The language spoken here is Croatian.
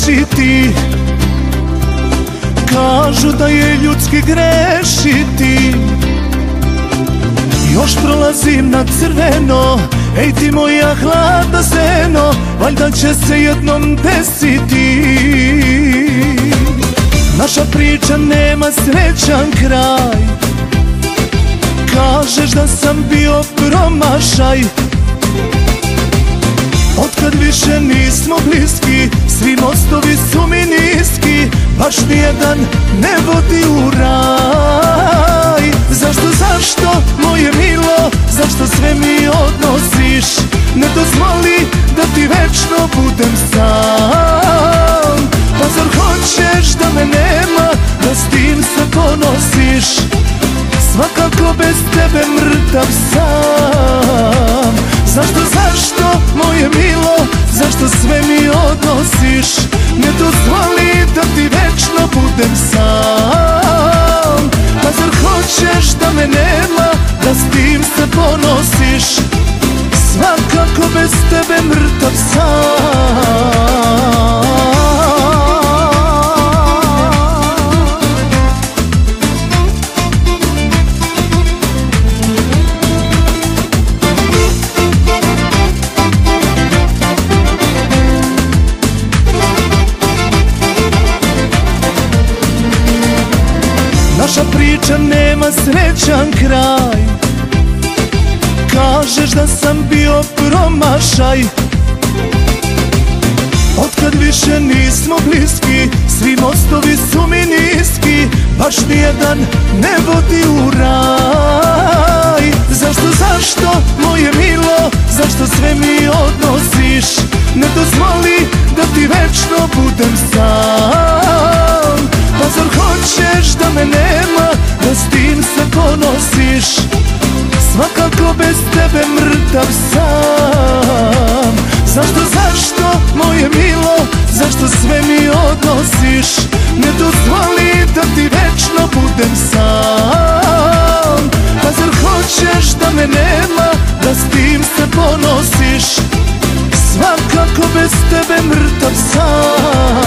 rešiti. Kažu da je ljudski grešiti. Još prolazim na crveno, ej ti moja hladna seno, valjda će se jednom desiti. Naša priča nema srećan kraj. Kažeš da sam bio promašaj. Otkad više nismo bliski, svi mostovi su mi niski, baš nijedan ne vodi u raj. Zašto, moje milo, zašto sve mi odnosiš? Ne dozvoli da ti večno budem sam. Pa zar hoćeš da me nema, da s tim se ponosiš? Svakako bez tebe mrtav sam. Zašto, moje milo, zašto sve mi odnosiš? Ne dozvoli da ti večno budem sam. Pa zar hoćeš da me nema, da s tim se ponosiš? Svakako bez tebe mrtav sam. Naša priča nema srećan kraj. Kažeš da sam bio promašaj. Otkad više nismo bliski, svi mostovi su mi niski, baš nijedan ne vodi u raj. Zašto, moje milo, zašto sve mi odnosiš? Ne dozvoli da ti večno budem sam. Pa zar hoćeš da me nema, da s tim se ponosiš? Svakako bez tebe mrtav sam. Zašto, moje milo, zašto sve mi odnosiš? Ne dozvoli da ti večno budem sam. Pa zar hoćeš da me nema, da s tim se ponosiš? Svakako bez tebe mrtav sam.